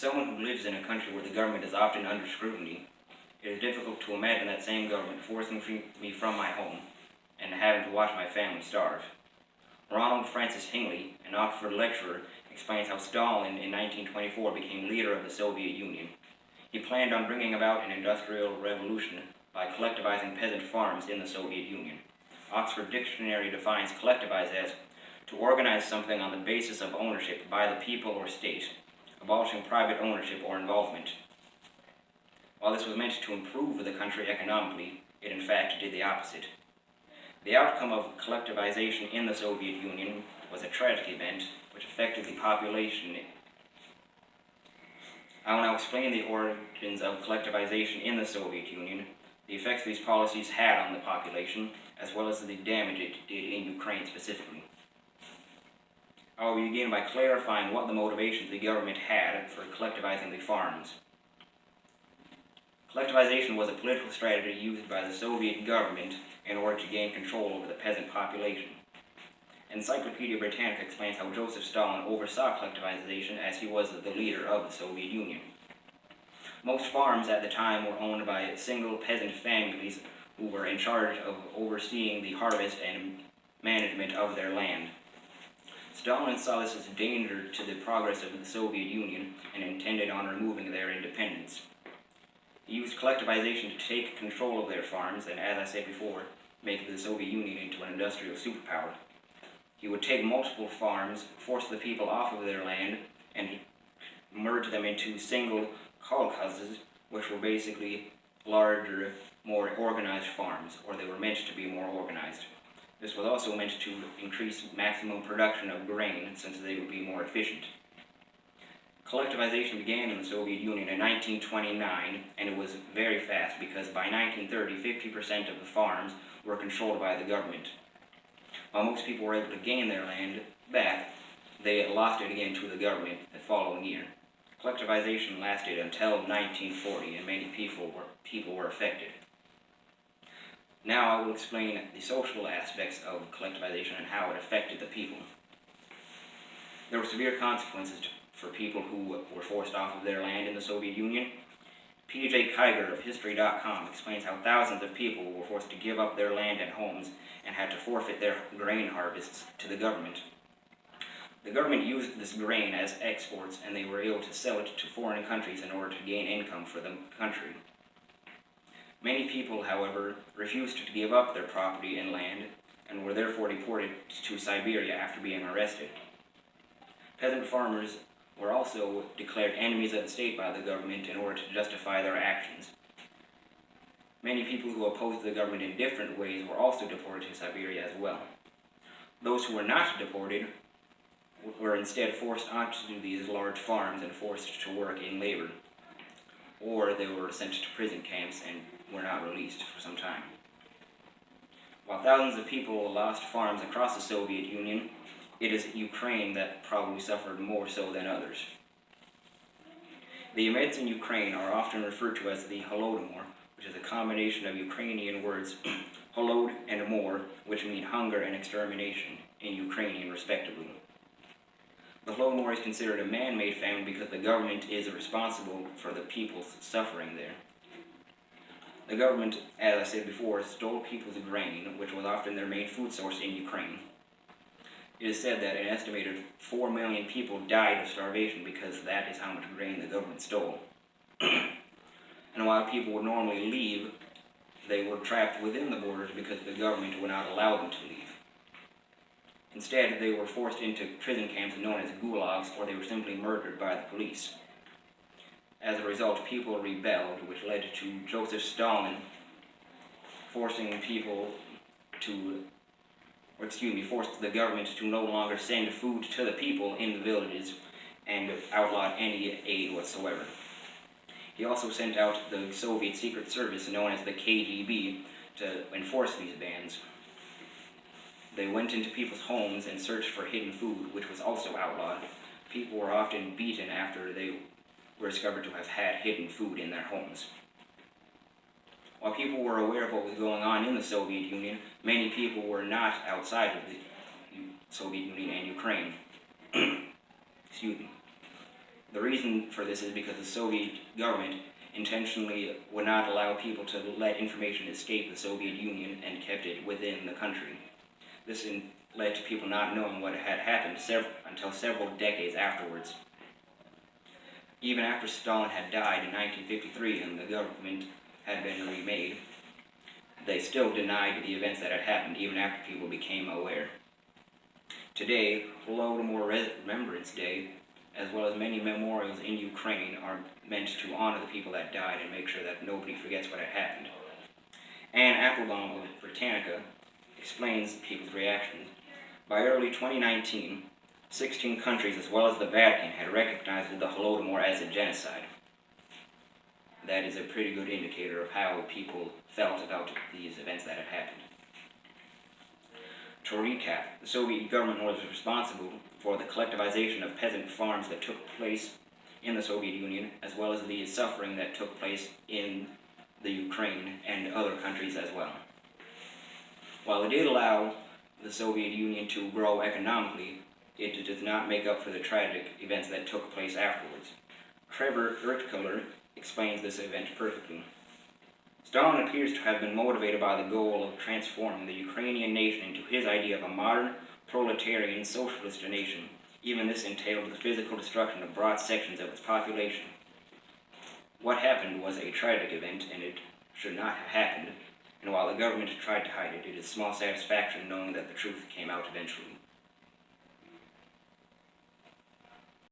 someone who lives in a country where the government is often under scrutiny, it is difficult to imagine that same government forcing me from my home and having to watch my family starve. Ronald Francis Hingley, an Oxford lecturer, explains how Stalin in 1924 became leader of the Soviet Union. He planned on bringing about an industrial revolution by collectivizing peasant farms in the Soviet Union. Oxford Dictionary defines collectivize as to organize something on the basis of ownership by the people or state, abolishing private ownership or involvement. While this was meant to improve the country economically, it in fact did the opposite. The outcome of collectivization in the Soviet Union was a tragic event which affected the population. I will now explain the origins of collectivization in the Soviet Union, the effects these policies had on the population, as well as the damage it did in Ukraine specifically. I will begin by clarifying what the motivations the government had for collectivizing the farms. Collectivization was a political strategy used by the Soviet government in order to gain control over the peasant population. Encyclopedia Britannica explains how Joseph Stalin oversaw collectivization as he was the leader of the Soviet Union. Most farms at the time were owned by single peasant families who were in charge of overseeing the harvest and management of their land. Stalin saw this as a danger to the progress of the Soviet Union and intended on removing their independence. He used collectivization to take control of their farms and, as I said before, make the Soviet Union into an industrial superpower. He would take multiple farms, force the people off of their land, and merge them into single kolkhozes, which were basically larger, more organized farms, or they were meant to be more organized. This was also meant to increase maximum production of grain, since they would be more efficient. Collectivization began in the Soviet Union in 1929, and it was very fast because by 1930, 50% of the farms were controlled by the government. While most people were able to gain their land back, they lost it again to the government the following year. Collectivization lasted until 1940, and many people were affected. Now I will explain the social aspects of collectivization and how it affected the people. There were severe consequences for people who were forced off of their land in the Soviet Union. P.J. Kiger of History.com explains how thousands of people were forced to give up their land and homes and had to forfeit their grain harvests to the government. The government used this grain as exports, and they were able to sell it to foreign countries in order to gain income for the country. Many people, however, refused to give up their property and land and were therefore deported to Siberia after being arrested. Peasant farmers were also declared enemies of the state by the government in order to justify their actions. Many people who opposed the government in different ways were also deported to Siberia as well. Those who were not deported were instead forced onto these large farms and forced to work in labor, or they were sent to prison camps and were not released for some time. While thousands of people lost farms across the Soviet Union, it is Ukraine that probably suffered more so than others. The events in Ukraine are often referred to as the Holodomor, which is a combination of Ukrainian words holod and mor, which mean hunger and extermination in Ukrainian respectively. The Holodomor is considered a man-made famine because the government is responsible for the people's suffering there. The government, as I said before, stole people's grain, which was often their main food source in Ukraine. It is said that an estimated 4 million people died of starvation because that is how much grain the government stole. And while people would normally leave, they were trapped within the borders because the government would not allow them to leave. Instead, they were forced into prison camps known as gulags, or they were simply murdered by the police. As a result, people rebelled, which led to Joseph Stalin forced the government to no longer send food to the people in the villages and outlawed any aid whatsoever. He also sent out the Soviet Secret Service, known as the KGB, to enforce these bans. They went into people's homes and searched for hidden food, which was also outlawed. People were often beaten after they were discovered to have had hidden food in their homes. While people were aware of what was going on in the Soviet Union, many people were not outside of the Soviet Union and Ukraine. Excuse me. The reason for this is because the Soviet government intentionally would not allow people to let information escape the Soviet Union and kept it within the country. This led to people not knowing what had happened until several decades afterwards. Even after Stalin had died in 1953 and the government had been remade, they still denied the events that had happened even after people became aware. Today, Holodomor Remembrance Day, as well as many memorials in Ukraine, are meant to honor the people that died and make sure that nobody forgets what had happened. Anne Applebaum of Britannica explains people's reactions. By early 2019, 16 countries as well as the Vatican had recognized the Holodomor as a genocide. That is a pretty good indicator of how people felt about these events that had happened. To recap, the Soviet government was responsible for the collectivization of peasant farms that took place in the Soviet Union, as well as the suffering that took place in the Ukraine and other countries as well. While it did allow the Soviet Union to grow economically, it does not make up for the tragic events that took place afterwards. Trevor Ertkuller explains this event perfectly. Stalin appears to have been motivated by the goal of transforming the Ukrainian nation into his idea of a modern, proletarian, socialist nation. Even this entailed the physical destruction of broad sections of its population. What happened was a tragic event, and it should not have happened, and while the government tried to hide it, it is small satisfaction knowing that the truth came out eventually.